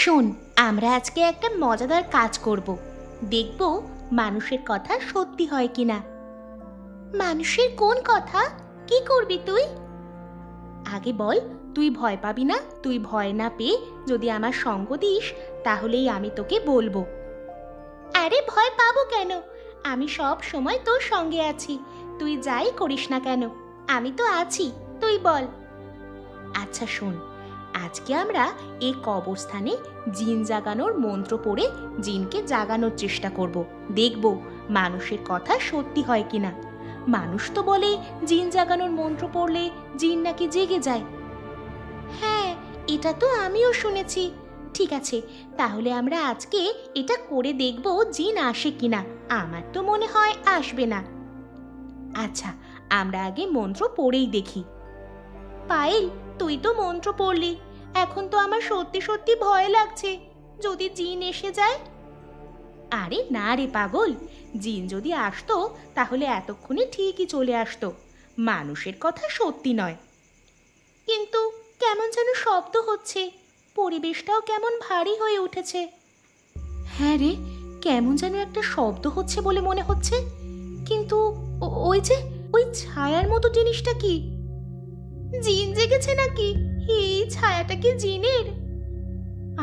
শোন, আমরা আজকে একটা মজাদার কাজ করব। দেখব মানুষের কথা সত্যি হয় কিনা। মানুষের কোন কথা? কি করবি তুই? আগে বল, তুই ভয় পাবি না? তুই ভয় না পেয়ে যদি আমার সঙ্গ দিস, তাহলেই আমি তোকে বলবো। আরে ভয় পাবো কেন? আমি সব সময় তোর সঙ্গে আছি। তুই যাই করিস না কেন, আমি তো আছি। তুই বল। আচ্ছা শোন, আজকে আমরা এই কবরস্থানে জিন জাগানোর মন্ত্র পড়ে জিনকে জাগানোর চেষ্টা করব। দেখব মানুষের কথা সত্যি হয় কিনা। মানুষ তো বলে জিন জাগানোর মন্ত্র পড়লে জিন নাকি জেগে যায়। হ্যাঁ, এটা তো আমিও শুনেছি। ঠিক আছে, তাহলে আমরা আজকে এটা করে দেখব জিন আসে কিনা। আমার তো মনে হয় আসবে না। আচ্ছা, আমরা আগে মন্ত্র পড়েই দেখি। পায়েল, তুই তো মন্ত্র পড়লি, এখন তো আমার সত্যি সত্যি ভয় লাগছে। যদি জিন এসে যায়? আরে না রে পাগল, জিন যদি আসতো তাহলে এতক্ষণে ঠিকই চলে আসতো। মানুষের কথা সত্যি নয়। কিন্তু কেমন যেন শব্দ হচ্ছে, পরিবেশটাও কেমন ভারী হয়ে উঠেছে। হ্যাঁ রে, কেমন যেন একটা শব্দ হচ্ছে বলে মনে হচ্ছে। কিন্তু ওই যে ওই ছায়ার মতো জিনিসটা কি? জিন জেগেছে নাকি? এই ছায়াটা কি জিনের?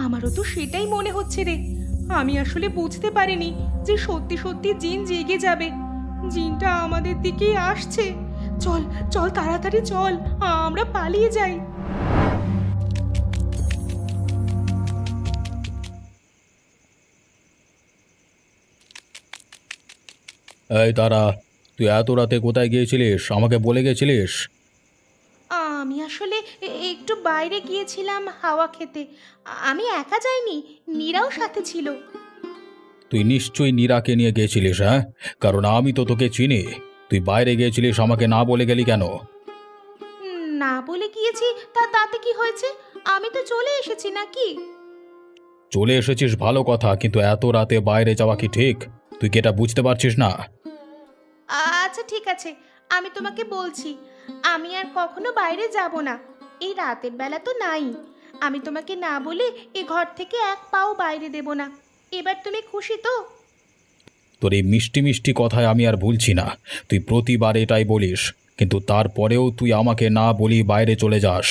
আমারও তো সেটাই মনে হচ্ছে রে। আমি আসলে বুঝতে পারিনি যে সত্যি সত্যি জিন জেগে যাবে। জিনটা আমাদের দিকেই আসছে। চল চল, তাড়াতাড়ি চল, আমরা পালিয়ে যাই। এই তারা, তুই এত রাতে কোথায় গিয়েছিলিস? আমাকে বলে গেছিলিস। আমি আসলে একটু বাইরে গিয়েছিলাম হাওয়া খেতে। আমি একা যাইনি, নীরাও সাথে ছিল। তুই নিশ্চয়ই নীরাকে নিয়ে গেছিলিস, হ্যাঁ? কারণ আমি তো তোকে চিনি। তুই বাইরে গিয়েছিলিস, আমাকে না বলে গেলি কেন? না বলে গিয়েছি, তাতে কি হয়েছে? আমি তো চলে এসেছি নাকি? চলে এসেছিস ভালো কথা, কিন্তু এত রাতে বাইরে যাওয়া কি ঠিক? তুই কি এটা বুঝতে পারছিস না? আচ্ছা ঠিক আছে, আমি তোমাকে বলছি, আমি আর কখনো বাইরে যাব না। এই রাতের বেলা তো নাই। আমি তোমাকে না বলে এ ঘর থেকে এক পাও বাইরে দেব না। এবার তুমি খুশি তো? তোর এই মিষ্টি মিষ্টি কথায় আমি আর ভুলছি না। তুই প্রতিবার এটাই বলিস, কিন্তু তারপরেও তুই আমাকে না বলি বাইরে চলে যাস।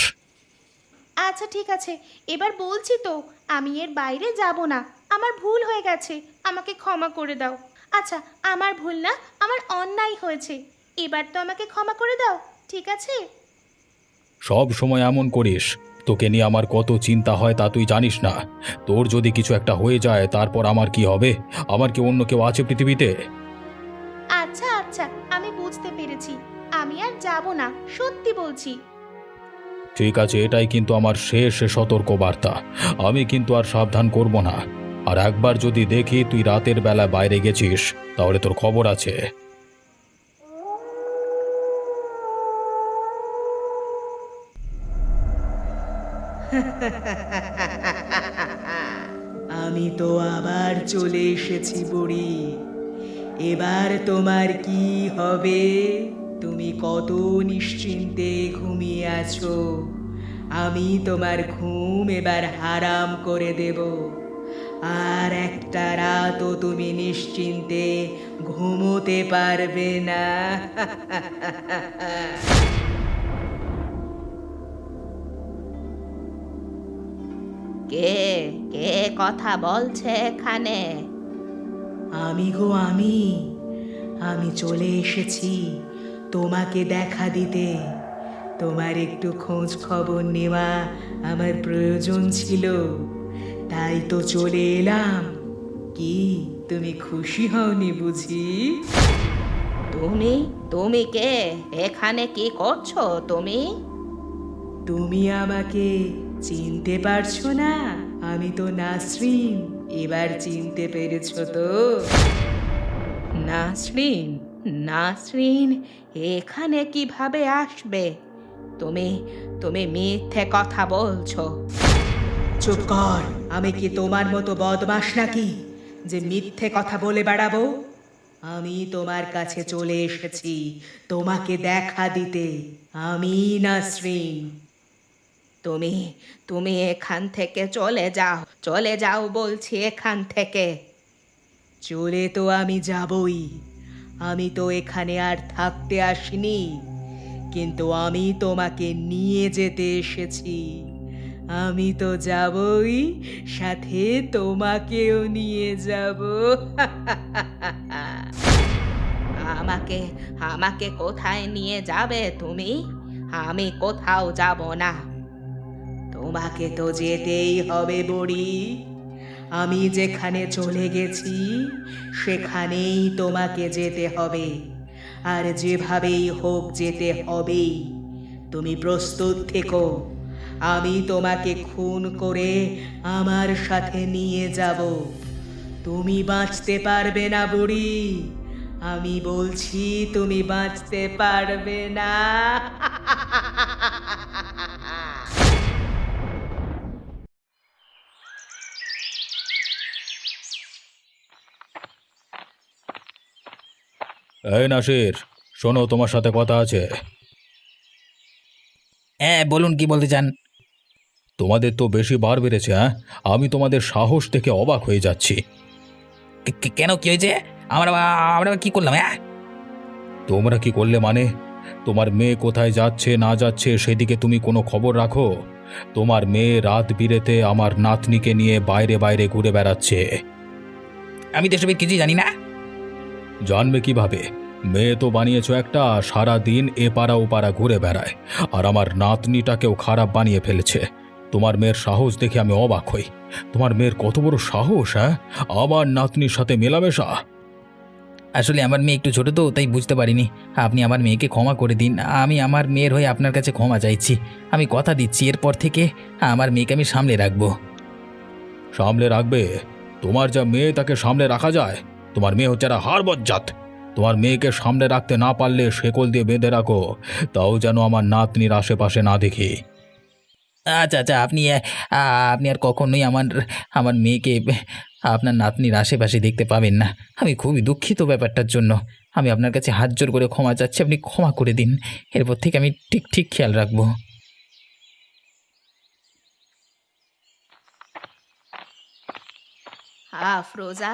আচ্ছা ঠিক আছে, এবার বলছি তো, আমি এর বাইরে যাব না। আমার ভুল হয়ে গেছে, আমাকে ক্ষমা করে দাও। আচ্ছা, আমার ভুল না, আমার অন্যায় হয়েছে। এবার তো আমাকে ক্ষমা করে দাও, ঠিক আছে? সব সময় এমন করিস? তোকে নিয়ে আমার কত চিন্তা হয় তা তুই জানিস না? তোর যদি কিছু একটা হয়ে যায় তারপর আমার কি হবে? আমার কি অন্য কেউ আছে পৃথিবীতে? আচ্ছা আচ্ছা, আমি বুঝতে পেরেছি। আমি আর যাব না, সত্যি বলছি। ঠিক আছে, এটাই কিন্তু আমার শেষ সতর্কবার্তা। আমি কিন্তু আর সাবধান করব না। আর একবার যদি দেখি তুই রাতের বেলা বাইরে গেছিস, তাহলে তোর খবর আছে। আমি তো আবার চলে এসেছি বুড়ি। এবার তোমার কি হবে? তুমি কত নিশ্চিন্তে ঘুমিয়ে আছো। আমি তোমার ঘুম এবার হারাম করে দেব। আর একটা রাতও তুমি নিশ্চিন্তে ঘুমোতে পারবে না। কে কে কথা বলছে এখানে? আমি গো আমি। আমি চলে এসেছি তোমাকে দেখা দিতে। তোমার একটু খোঁজ খবর নেওয়া আমার প্রয়োজন ছিল, তাই তো চলে এলাম। কি তুমি খুশি হওনি বুঝি? তুমি তুমি কে? এখানে কি করছো তুমি? তুমি আমাকে চিনতে পারছো না? আমি তো নাসরিন। এবার চিনতে পেরেছো তো? নাসরিন? নাসরিন এখানে কিভাবে আসবে? তুমি তুমি মিথ্যে কথা বলছো। চুপ কর। আমি কি তোমার মতো বদমাশ নাকি যে মিথ্যে কথা বলে বেড়াবো? আমি তোমার কাছে চলে এসেছি তোমাকে দেখা দিতে। আমি নাসরিন। তুমি তুমি এখান থেকে চলে যাও বলছি এখান থেকে। চলে তো আমি যাবই, আমি তো এখানে আর থাকতে আসিনি, কিন্তু আমি তোমাকে নিয়ে যেতে এসেছি। আমি তো যাবই, সাথে তোমাকেও নিয়ে যাব। আমাকে আমাকে কোথায় নিয়ে যাবে তুমি? আমি কোথাও যাব না। তোমাকে তো যেতেই হবে বুড়ি। আমি যেখানে চলে গেছি সেখানেই তোমাকে যেতে হবে, আর যেভাবেই হোক যেতে হবেই। তুমি প্রস্তুত থেকো, আমি তোমাকে খুন করে আমার সাথে নিয়ে যাব। তুমি বাঁচতে পারবে না বুড়ি, আমি বলছি তুমি বাঁচতে পারবে না। এই নাসির, শোনো, তোমার সাথে কথা আছে। হ্যাঁ, বলুন কি বলতে চান? তোমাদের তো বেশি বার বেড়েছে, হ্যাঁ? আমি তোমাদের সাহস দেখে অবাক হয়ে যাচ্ছি। কেন, কি হয়েছে? আমরা আমরা কি করলাম? হ্যাঁ, তোমরা কি করলে মানে? তোমার মেয়ে কোথায় যাচ্ছে না যাচ্ছে সেদিকে তুমি কোনো খবর রাখো? তোমার মেয়ে রাত বিরেতে আমার নাতনিকে নিয়ে বাইরে বাইরে ঘুরে বেড়াচ্ছে। আমি তো এসবের কিছুই জানি না। জানবে কিভাবে? মেয়ে তো বানিয়েছো একটা, সারা দিন এপাড়া ওপাড়া ঘুরে বেড়ায়, আর আমার নাতনিটাকেও খারাপ বানিয়ে ফেলেছে। তোমার মেয়ের সাহস দেখে আমি অবাক হই। তোমার মেয়ের কত বড় সাহস, হ্যাঁ, আমার নাতনির সাথে মেলামেশা! আসলে আমার মেয়ে একটু ছোট তো, তাই বুঝতে পারিনি। আপনি আমার মেয়েকে ক্ষমা করে দিন। আমি আমার মেয়ের হয়ে আপনার কাছে ক্ষমা চাইছি। আমি কথা দিচ্ছি, এরপর থেকে আমার মেয়েকে আমি সামলে রাখবো। সামলে রাখবে? তোমার যা মেয়ে তাকে সামলে রাখা যায়? তোমার মেয়ে হচ্ছে একটা হাড়বজ্জাত। তোমার মেয়েকে সামলে রাখতে না পারলে শেকল দিয়ে বেঁধে রাখো, তাও যেন আমার নাতনির আশেপাশে না দেখি। আচ্ছা আচ্ছা, আপনি আর কখনোই আমার আমার মেয়েকে আপনার নাতনির আশেপাশে দেখতে পাবেন না। আমি খুবই দুঃখিত ব্যাপারটার জন্য। আমি আপনার কাছে হাত জোর করে ক্ষমা চাচ্ছি, আপনি ক্ষমা করে দিন। এরপর থেকে আমি ঠিক ঠিক খেয়াল রাখবো। আফরোজা,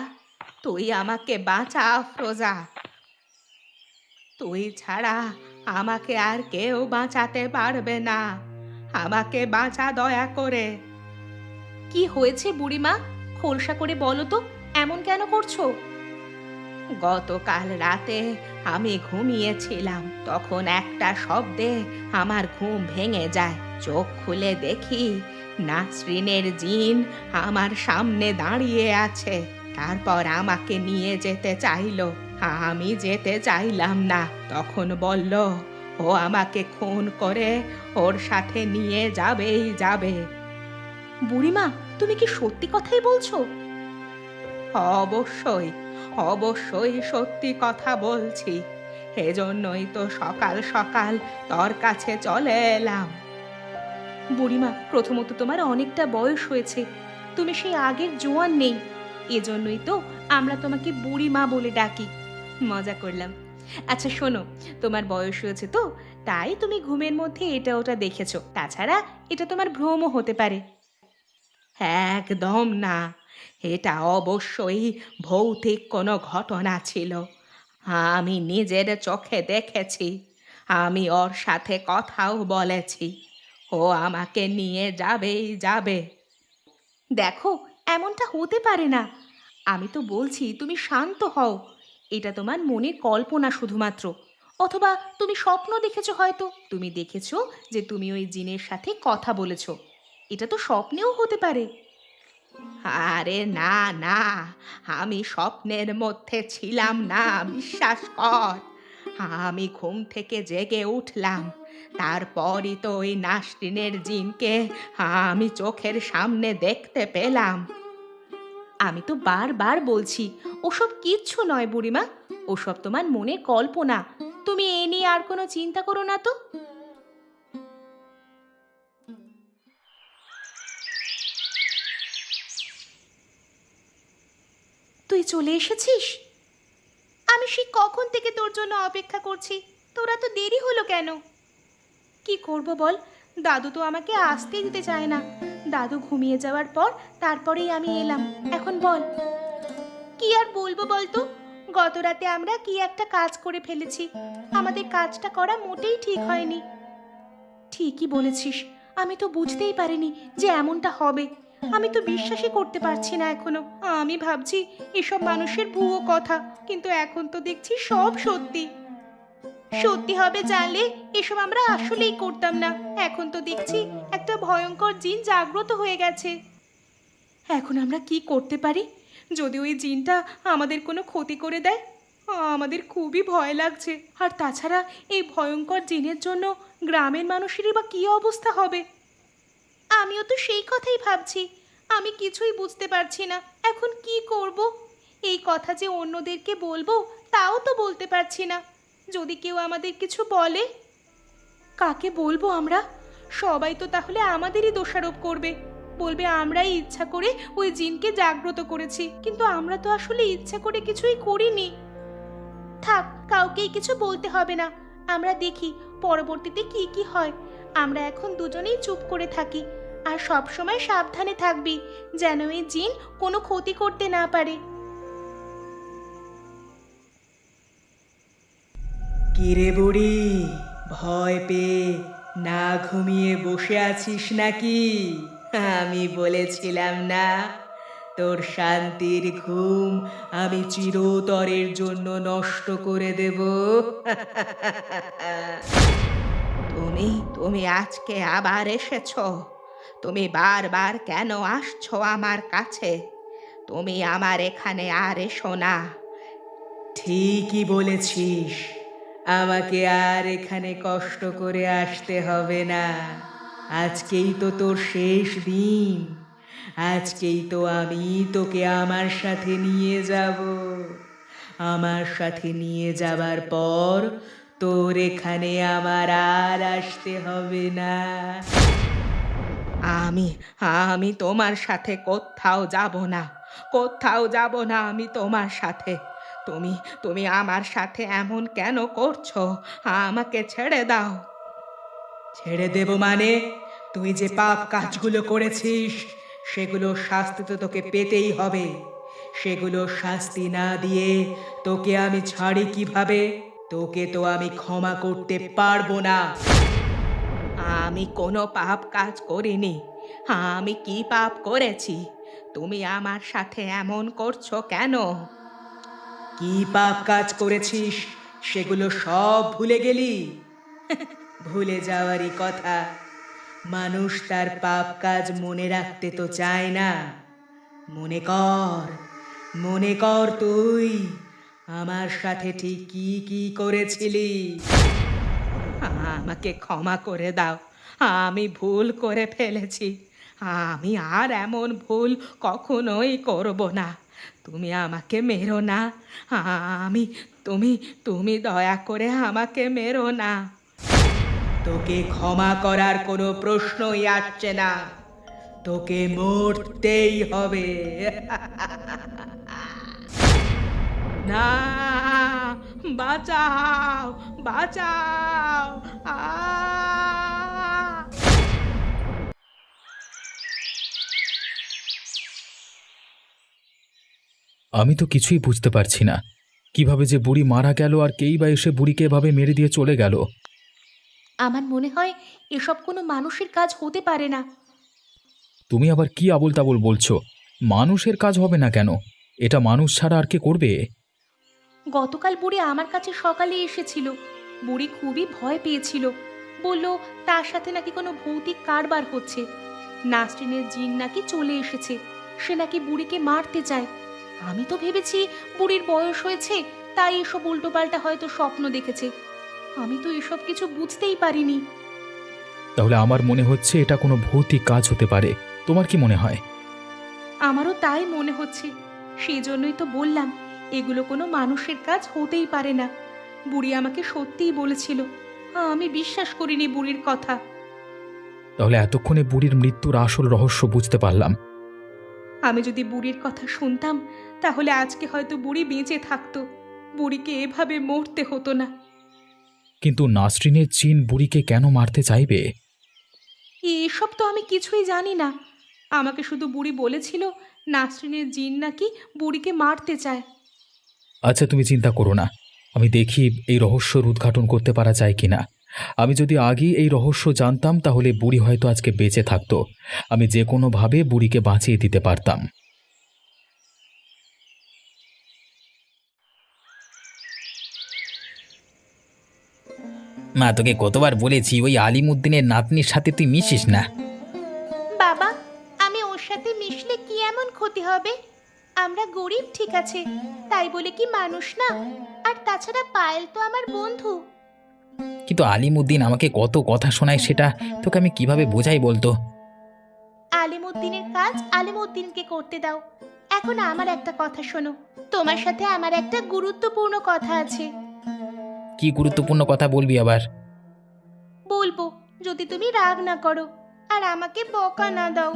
তুই আমাকে বাঁচা আফরোজা। তুই ছাড়া আমাকে আর কেউ বাঁচাতে পারবে না। আমাকে বাঁচা দয়া করে। কি হয়েছে বুড়িমা? খোলসা করে বলো তো, এমন কেন করছো? গতকাল রাতে আমি ঘুমিয়েছিলাম, তখন একটা শব্দে আমার ঘুম ভেঙে যায়। চোখ খুলে দেখি নাসরিনের জিন আমার সামনে দাঁড়িয়ে আছে। তারপর আমাকে নিয়ে যেতে চাইলো, আমি যেতে চাইলাম না। তখন বলল ও আমাকে খুন করে ওর সাথে নিয়ে যাবে। বুড়িমা, তুমি কি সত্যি কথাই বলছো? অবশ্যই, অবশ্যই সত্যি কথা বলছি। এজন্যই তো সকাল সকাল তোর কাছে চলে এলাম। বুড়িমা, প্রথমত তোমার অনেকটা বয়স হয়েছে, তুমি সেই আগের জোয়ান নেই। এজন্যই তো আমরা তোমাকে বুড়িমা বলে ডাকি। মজা করলাম। আচ্ছা শোনো, তোমার বয়স হয়েছে তো, তাই তুমি ঘুমের মধ্যে এটা ওটা দেখেছো। তাছাড়া এটা তোমার ভ্রমও হতে পারে। একদম না, এটা অবশ্যই ভৌতিক কোনো ঘটনা ছিল। আমি নিজের চোখে দেখেছি, আমি ওর সাথে কথাও বলেছি। ও আমাকে নিয়ে যাবে। দেখো, এমনটা হতে পারে না। আমি তো বলছি তুমি শান্ত হও। এটা তোমার মনের কল্পনা শুধুমাত্র, অথবা তুমি স্বপ্ন দেখেছো। হয়তো তুমি দেখেছো যে তুমি ওই জিনের সাথে কথা বলেছো। এটা তো স্বপ্নেও হতে পারে। আরে না না, আমি স্বপ্নের মধ্যে ছিলাম না, বিশ্বাস কর। আমি ঘুম থেকে জেগে উঠলাম, তারপরই তো ওই নাসরিনের জিনকে আমি চোখের সামনে দেখতে পেলাম। আমি তো বারবার বলছি ওসব কিচ্ছু নয় বুড়িমা, ওসব তোমার মনের কল্পনা। তুমি এ নিয়ে আর কোনো চিন্তা করো না তো। তুই চলে এসেছিস? আমি সেই কখন থেকে তোর জন্য অপেক্ষা করছি। তোরা তো দেরি হলো কেন? কি করব বল, দাদু তো আমাকে আসতেই দিতে চায় না। দাদু ঘুমিয়ে যাওয়ার পর তারপরেই আমি এলাম। এখন বল, কি আর বলবো বলতো? গত রাতে আমরা কি একটা কাজ করে ফেলেছি। আমাদের কাজটা করা মোটেই ঠিক হয়নি। ঠিকই বলেছিস, আমি তো বুঝতেই পারিনি যে এমনটা হবে। আমি তো বিশ্বাসই করতে পারছি না এখনো। আমি ভাবছি এসব মানুষের ভুয়ো কথা, কিন্তু এখন তো দেখছি সব সত্যি। সত্যি হবে জানলে এসব আমরা আসলেই করতাম না। এখন তো দেখছি একটা ভয়ঙ্কর জিন জাগ্রত হয়ে গেছে। এখন আমরা কি করতে পারি? যদি ওই জিনটা আমাদের কোনো ক্ষতি করে দেয়, আমাদের খুবই ভয় লাগছে। আর তাছাড়া এই ভয়ঙ্কর জিনের জন্য গ্রামের মানুষেরই বা কী অবস্থা হবে? আমিও তো সেই কথাই ভাবছি। আমি কিছুই বুঝতে পারছি না এখন কি করব। এই কথা যে অন্যদেরকে বলবো তাও তো বলতে পারছি না। যদি কেউ আমাদের কিছু বলে, কাকে বলবো আমরা? সবাই তো তাহলে আমাদেরই দোষারোপ করবে, বলবে আমরাই ইচ্ছা করে ওই জিনকে জাগ্রত করেছি, কিন্তু আমরা তো আসলে ইচ্ছা করে কিছুই করিনি। থাক, কাউকেই কিছু বলতে হবে না। আমরা দেখি পরবর্তীতে কি কি হয়। আমরা এখন দুজনেই চুপ করে থাকি, আর সব সময় সাবধানে থাকবি যেন এই জিন কোনো ক্ষতি করতে না পারে। কিরে বুড়ি, ভয় পেয়ে না ঘুমিয়ে বসে আছিস নাকি? আমি বলেছিলাম না তোর শান্তির ঘুম আমি চিরতরের জন্য নষ্ট করে দেব। তুমি তুমি আজকে আবার এসেছো? তুমি বারবার কেন আসছো আমার কাছে? তুমি আমার এখানে আর এসো না। ঠিকই বলেছিস, আমাকে আর এখানে কষ্ট করে আসতে হবে না। আজকেই তো তোর শেষ দিন। আজকেই তো আমি তোকে আমার সাথে নিয়ে যাব। আমার সাথে নিয়ে যাবার পর তোর এখানে আমার আর আসতে হবে না। আমি আমি তোমার সাথে কোথাও যাব না। কোথাও যাব না আমি তোমার সাথে। তুমি তুমি আমার সাথে এমন কেন করছো? আমাকে ছেড়ে দাও। ছেড়ে দেব মানে? তুই যে পাপ কাজগুলো করেছিস সেগুলো শাস্তি তো তোকে পেতেই হবে। সেগুলো শাস্তি না দিয়ে তোকে আমি ছাড়ি কিভাবে? তোকে তো আমি ক্ষমা করতে পারবো না। আমি কোনো পাপ কাজ করিনি। আমি কি পাপ করেছি? তুমি আমার সাথে এমন করছো কেন? কি পাপ কাজ করেছিস সেগুলো সব ভুলে গেলি? ভুলে যাওয়ারই কথা। মানুষ তার পাপ কাজ মনে রাখতে তো চায় না। মনে কর, মনে কর তুই আমার সাথে ঠিক কি কি করেছিলি। আমাকে ক্ষমা করে দাও। আমি ভুল করে ফেলেছি। আমি আর এমন ভুল কখনোই করব না। তুমি আমাকে মেরো না। আমি তুমি তুমি দয়া করে আমাকে মেরো না। তোকে ক্ষমা করার কোনো প্রশ্নই আসছে না। তোকে মরতেই হবে। না, বাঁচাও, বাঁচাও। আ আমি তো কিছুই বুঝতে পারছি না কিভাবে যে বুড়ি মারা গেল আর কেই বা এসে বুড়িকে এভাবে মেরে দিয়ে চলে গেল। আমার মনে হয় এসব কোনো মানুষের কাজ হতে পারে না। তুমি আবার কি আবোল তাবোল বলছো? মানুষের কাজ হবে না কেন? এটা মানুষ ছাড়া আর কে করবে? গতকাল বুড়ি আমার কাছে সকালে এসেছিল। বুড়ি খুবই ভয় পেয়েছিল। বলল তার সাথে নাকি কোনো ভৌতিক কারবার হচ্ছে। নাসরিনের জিন নাকি চলে এসেছে। সে নাকি বুড়িকে মারতে চায়। আমি তো ভেবেছি বুড়ির বয়স হয়েছে, তাই এসব উল্টোপাল্টা হয়তো স্বপ্ন দেখেছে। আমি তো এসব কিছু বুঝতেই পারিনি। তাহলে আমার মনে হচ্ছে এটা কোনো ভৌতিক কাজ হতে পারে। তোমার কি মনে হয়? আমারও তাই মনে হচ্ছে। সেই জন্যই তো বললাম এগুলো কোনো মানুষের কাজ হতেই পারে না। বুড়ি আমাকে সত্যিই বলেছিল। আমি বিশ্বাস করিনি বুড়ির কথা। তাহলে এতক্ষণে বুড়ির মৃত্যুর আসল রহস্য বুঝতে পারলাম। আমি যদি বুড়ির কথা শুনতাম তাহলে আজকে হয়তো বুড়ি বেঁচে থাকতো। বুড়িকে এভাবে মরতে হতো না। কিন্তু নাসরিনের জিন বুড়িকে কেন মারতে চাইবে? এসব তো আমি কিছুই জানি না। আমাকে শুধু বুড়ি বলেছিল নাসরিনের জিন নাকি বুড়িকে মারতে চায়। আচ্ছা তুমি চিন্তা করো না, আমি দেখি এই রহস্যর উদ্ঘাটন করতে পারা যায় কিনা। আমি যদি আগেই এই রহস্য জানতাম তাহলে বুড়ি হয়তো আজকে বেঁচে থাকতো। আমি যে কোনোভাবে বুড়িকে বাঁচিয়ে দিতে পারতাম। মা, তোকে কতবার বলেছি ওই আলিমুদ্দিনের নাতনির সাথে তুই মিশিস না। বাবা, আমি ওর সাথে মিশলে কি এমন ক্ষতি হবে? আমরা গরিব ঠিক আছে, তাই বলে কি মানুষ না? আর তাছাড়া পায়েল তো আমার বন্ধু। কিন্তু আলিমুদ্দিন আমাকে কত কথা শোনায়, সেটা তোকে আমি কিভাবে বোঝাই বলতো? আলিমুদ্দিনের কাজ আলিমুদ্দিনকে করতে দাও। এখন আমার একটা কথা শোনো, তোমার সাথে আমার একটা গুরুত্বপূর্ণ কথা আছে। কি গুরুত্বপূর্ণ কথা বলবি আবার? বলবো যদি তুমি রাগ না করো আর আমাকে বকা না দাও।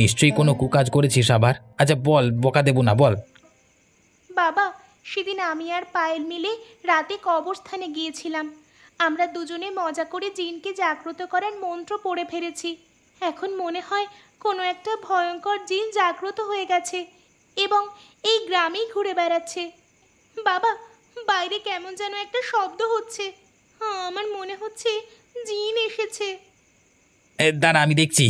নিশ্চয়ই কোনো কুকাজ করেছিস আবার। আচ্ছা বল, বকা দেবো না, বল। বাবা, সেদিন আমি আর পায়েল মিলে রাতে কবরস্থানে গিয়েছিলাম। আমরা দুজনে মজা করে জিনকে জাগ্রত করার মন্ত্র পড়ে ফেলেছি। এখন মনে হয় কোনো একটা ভয়ঙ্কর জিন জাগ্রত হয়ে গেছে এবং এই গ্রামেই ঘুরে বেড়াচ্ছে। বাবা, বাইরে কেমন যেন একটা শব্দ হচ্ছে। আমার মনে হচ্ছে জিন এসেছে। দাঁড়া, আমি দেখছি।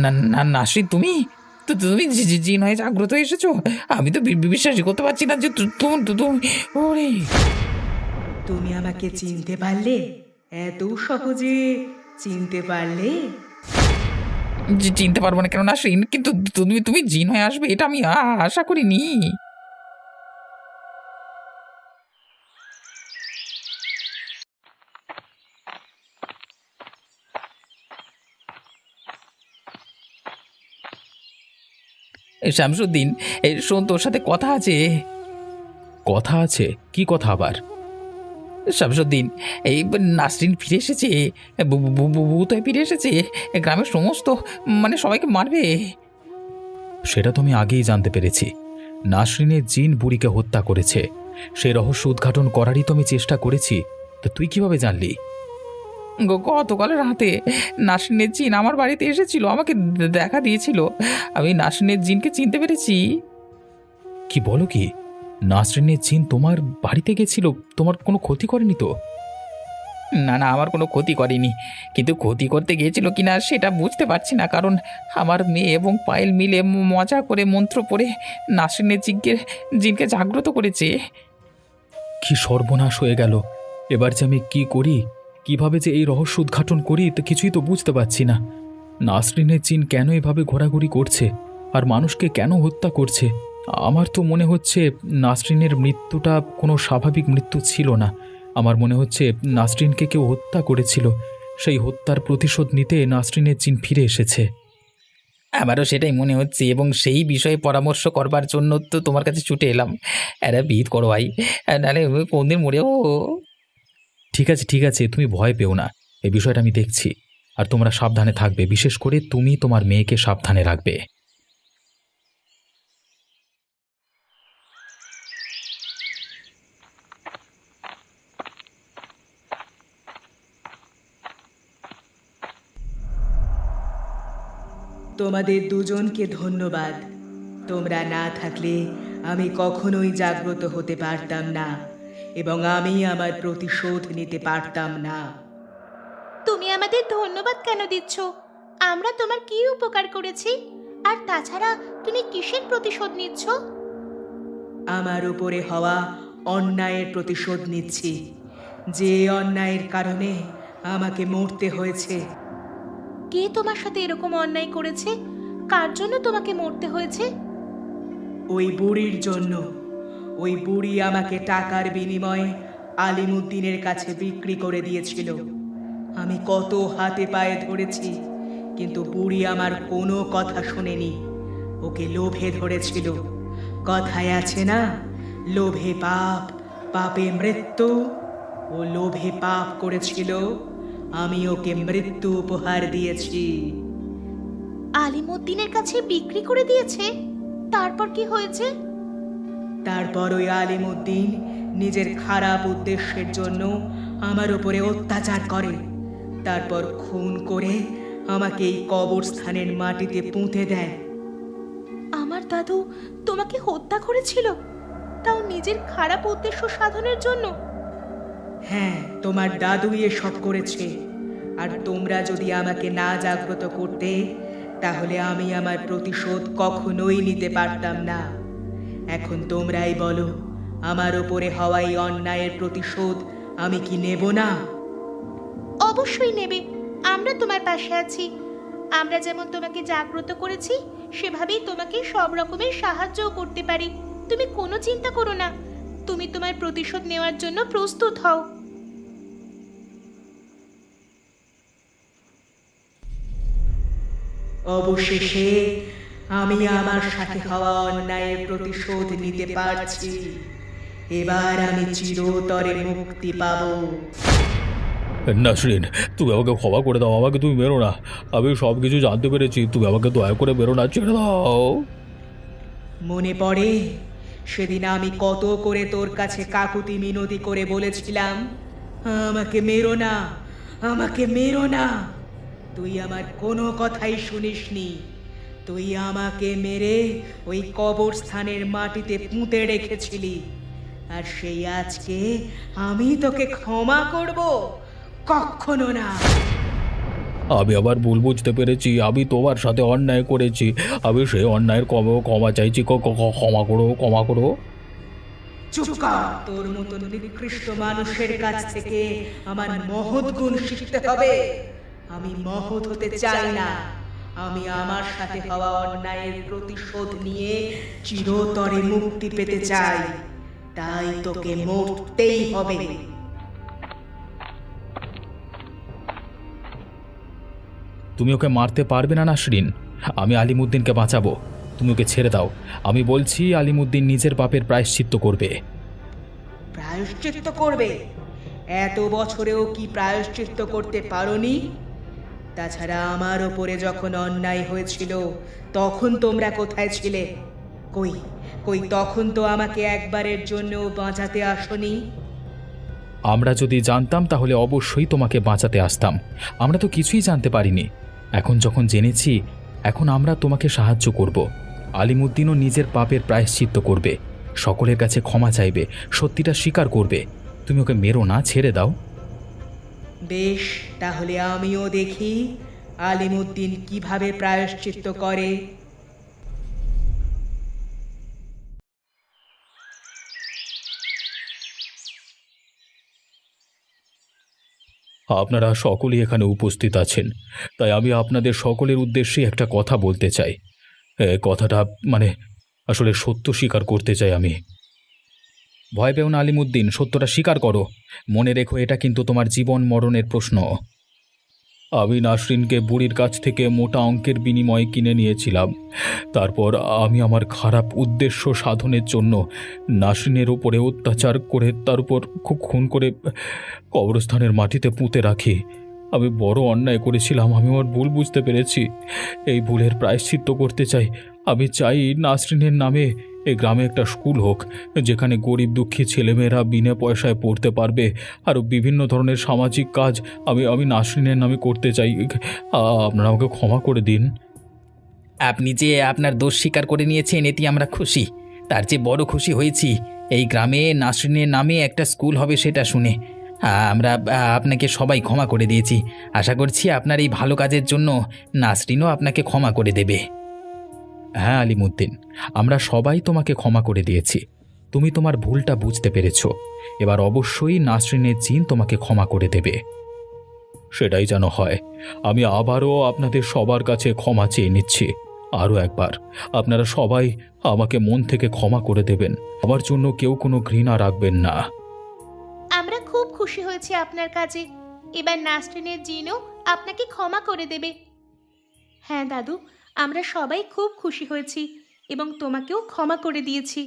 না না, নাসরিন, তুমি তুমি জিন হয়ে জাগ্রত হয়ে এসেছো? আমি তো বিশ্বাসই করতে পারছি না যে তুমি। ওরে, তুমি আমাকে চিনতে পারলে? এত সহজে চিনতে পারলে? চিনতে পারবো না কেন নাসরিন? কিন্তু তুমি তুমি জিন হয়ে আসবে এটা আমি আশা করিনি। শামসুদ্দিন, শোন, তোর সাথে কথা আছে। কথা আছে? কি কথা আবার? শামসুদ্দিন, এই নাসরিন ফিরে এসেছে। ভূত হয়ে ফিরে এসেছে। গ্রামের সমস্ত, মানে সবাইকে মারবে। সেটা তো আমি আগেই জানতে পেরেছি। নাসরিনের জিন বুড়িকে হত্যা করেছে। সেই রহস্য উদ্ঘাটন করারই তো আমি চেষ্টা করেছি। তো তুই কিভাবে জানলি? গতকাল রাতে নাসরিনের জিন আমার বাড়িতে এসেছিল, আমাকে দেখা দিয়েছিল। আমি নাসরিনের জিনকে চিনতে পেরেছি। কি বলো কি? নাসরিনের জিন তোমার বাড়িতে গেছিল? তোমার কোনো ক্ষতি করেনি তো? না না, আমার কোনো ক্ষতি করেনি, কিন্তু ক্ষতি করতে গিয়েছিল কিনা সেটা বুঝতে পারছি না। কারণ আমার মেয়ে এবং পায়েল মিলে মজা করে মন্ত্র পড়ে নাসরিনের জিনকে জাগ্রত করেছে। কি সর্বনাশ হয়ে গেল! এবার যে আমি কি করি, কিভাবে যে এই রহস্য উদ্ঘাটন করি, তো কিছুই তো বুঝতে পারছি না। নাসরিনের জিন কেন এভাবে ঘোরাঘুরি করছে আর মানুষকে কেন হত্যা করছে? আমার তো মনে হচ্ছে নাসরিনের মৃত্যুটা কোনো স্বাভাবিক মৃত্যু ছিল না। আমার মনে হচ্ছে নাসরিনকে কেউ হত্যা করেছিল। সেই হত্যার প্রতিশোধ নিতে নাসরিনের জিন ফিরে এসেছে। আমারও সেটাই মনে হচ্ছে, এবং সেই বিষয়ে পরামর্শ করবার জন্য তো তোমার কাছে ছুটে এলাম। এরা বিদ করো ভাই, নাহলে কোনদিন মরেও। ঠিক আছে ঠিক আছে, তুমি ভয় পেও না, এই বিষয়টা আমি দেখছি। আর তোমরা সাবধানে থাকবে, বিশেষ করে তুমি তোমার মেয়েকে সাবধানে রাখবে। তোমাদের দুজনকে ধন্যবাদ। তোমরা না থাকলে আমি কখনোই জাগ্রত হতে পারতাম না এবং আমি আমার প্রতিশোধ নিতে পারতাম না। তুমি আমাদের ধন্যবাদ কেন দিচ্ছ? আমরা তোমার কি উপকার করেছি? আর তাছাড়া তুমি কিসের প্রতিশোধ নিচ্ছ? আমার উপরে হওয়া অন্যায়ের প্রতিশোধ নিচ্ছি, যে অন্যায়ের কারণে আমাকে মরতে হয়েছে। কে তোমার সাথে এরকম অন্যায় করেছে? কার জন্য তোমাকে মরতে হয়েছে? ওই বুড়ির জন্য। ওই বুড়ি আমাকে টাকার বিনিময়ে আলিমুদ্দিনের কাছে বিক্রি করে দিয়েছিল। আমি কত হাতে পায়ে ধরেছি, কিন্তু বুড়ি আমার কোনো কথা শোনেনি। ওকে লোভে ধরেছিল। কথায় আছে না, লোভে পাপ, পাপে মৃত্যু। ও লোভে পাপ করেছিল, আমি ওকে মৃত্যু উপহার দিয়েছি। আলিমুদ্দিনের কাছে বিক্রি করে দিয়েছে? তারপর কি হয়েছে? তারপর ওই আলিমুদ্দিন নিজের খারাপ উদ্দেশ্যের জন্য আমার উপরে অত্যাচার করে, তারপর খুন করে আমাকে এই কবরস্থানের মাটিতে পুঁতে দেয়। আমার দাদু তোমাকে হত্যা করেছিল, তাও নিজের খারাপ উদ্দেশ্য সাধনের জন্য? হ্যাঁ, তোমার দাদুই এসব করেছে। আর তোমরা যদি আমাকে না জাগ্রত করতে, তাহলে আমি আমার প্রতিশোধ কখনোই নিতে পারতাম না। এখন তোমরাই বলো, আমার ওপরে হওয়া এই অন্যায়ের প্রতিশোধ আমি কি নেব না? অবশ্যই নেবে, আমরা তোমার পাশে আছি। আমরা যেমন তোমাকে জাগ্রত করেছি, সেভাবেই তোমাকে সব রকমের সাহায্যও করতে পারি। তুমি কোনো চিন্তা করো না, তুমি তোমার প্রতিশোধ নেওয়ার জন্য প্রস্তুত হও। অবশেষে আমি আমার সাথে হওয়া অন্যায়ের প্রতিশোধ নিতে পারছি। এবার আমি চিরতরে মুক্তি পাবো। নাসরিন, তুমি আমাকে ক্ষমা করে দাও, আমাকে তুমি মেরো না। আমি সব কিছু জানতে পেরেছি, তুমি আমাকে দয়া করে মেরো না, ছেড়ে দাও। মনে পড়ে সেদিন আমি কত করে তোর কাছে কাকুতি মিনতি করে বলেছিলাম, আমাকে মেরো না, আমাকে মেরো না। তুই আমার কোনো কথাই শুনিসনি। তুই আমাকে মেরে ওই কবরস্থানের মাটিতে পুঁতে রেখেছিলি। আর সেই আজকে আমি তোকে ক্ষমা করব? কখনো না। আমি আবার ভুল বুঝতে পেরেছি, আমি তোমার সাথে অন্যায় করেছি। আমি সেই অন্যায়ের ক্ষমা চাইছি, ক্ষমা করো, ক্ষমা করো। চুপ কর, তোর মতন নিকৃষ্ট মানুষের কাছ থেকে আমার মহৎ গুণ শিখতে হবে। আমি মহৎ হতে চাই না, আমি আমার সাথে হওয়া অন্যায়ের প্রতিশোধ নিয়ে চিরতরে মুক্তি পেতে চাই। তাই তোকে মরতেই হবে। তুমি ওকে মারতে পারবে না নাসরিন, আমি আলিমুদ্দিনকে বাঁচাবো। তুমি ওকে ছেড়ে দাও। আমি বলছি আলিমুদ্দিন নিজের পাপের প্রায়শ্চিত্ত করবে। প্রায়শ্চিত্ত করবে? এত বছরেও কি প্রায়শ্চিত্ত করতে পারোনি? তাছাড়া আমার ওপরে যখন অন্যায় হয়েছিল, তখন তোমরা কোথায় ছিলে? কই কই তখন তো আমাকে একবারের জন্য বাঁচাতে আসনি। আমরা যদি জানতাম তাহলে অবশ্যই তোমাকে বাঁচাতে আসতাম। আমরা তো কিছুই জানতে পারিনি। এখন যখন জেনেছি, এখন আমরা তোমাকে সাহায্য করব। আলিমুদ্দিনও নিজের পাপের প্রায়শ্চিত্ত করবে, সকলের কাছে ক্ষমা চাইবে, সত্যিটা স্বীকার করবে। তুমি ওকে মেরো না, ছেড়ে দাও। বেশ, তাহলে আমিও দেখি আলিমুদ্দিন কিভাবে প্রায়শ্চিত্ত করে। আপনারা সকলেই এখানে উপস্থিত আছেন, তাই আমি আপনাদের সকলের উদ্দেশ্যে একটা কথা বলতে চাই। কথাটা আসলে সত্য স্বীকার করতে চাই আমি। ভয় পেও না আলিমুদ্দিন, সত্যটা স্বীকার করো। মনে রেখো, এটা কিন্তু তোমার জীবন মরণের প্রশ্ন। আমি নাসরিনকে বুড়ির কাছ থেকে মোটা অঙ্কের বিনিময়ে কিনে নিয়েছিলাম। তারপর আমি আমার খারাপ উদ্দেশ্য সাধনের জন্য নাসরিনের উপরে অত্যাচার করে তার উপর খুন করে কবরস্থানের মাটিতে পুঁতে রাখি। আমি বড় অন্যায় করেছিলাম, আমি আমার ভুল বুঝতে পেরেছি। এই ভুলের প্রায়শ্চিত্ত করতে চাই। আমি চাই নাসরিনের নামে এই গ্রামে একটা স্কুল হোক, যেখানে গরিব দুঃখী ছেলেমেয়েরা বিনা পয়সায় পড়তে পারবে। আরও বিভিন্ন ধরনের সামাজিক কাজ আমি নাসরিনের নামে করতে চাই। আপনারা আমাকে ক্ষমা করে দিন। আপনি যে আপনার দোষ স্বীকার করে নিয়েছেন, এতে আমরা খুশি। তার চেয়ে বড় খুশি হয়েছি এই গ্রামে নাসরিনের নামে একটা স্কুল হবে সেটা শুনে। আমরা আপনাকে সবাই ক্ষমা করে দিয়েছি। আশা করছি আপনার এই ভালো কাজের জন্য নাসরিনও আপনাকে ক্ষমা করে দেবে। হ্যাঁ আলিমুদ্দিন, আমরা সবাই তোমাকে ক্ষমা করে দিয়েছি। তুমি তোমার ভুলটা বুঝতে পেরেছ। এবার অবশ্যই নাসরিনের জিন তোমাকে ক্ষমা করে দেবে। সেটাই যেন হয়। আমি আবারও আপনাদের সবার কাছে ক্ষমা চেয়ে নিচ্ছি। আরও একবার আপনারা সবাই আমাকে মন থেকে ক্ষমা করে দেবেন। আমার জন্য কেউ কোনো ঘৃণা রাখবেন না। আমরা খুব খুশি হয়েছি আপনার কাজে। এবার নাসরিনের জিনও আপনাকে ক্ষমা করে দেবে। হ্যাঁ দাদু, আমরা সবাই খুব খুশি হয়েছি এবং তোমাকেও ক্ষমা করে দিয়েছি।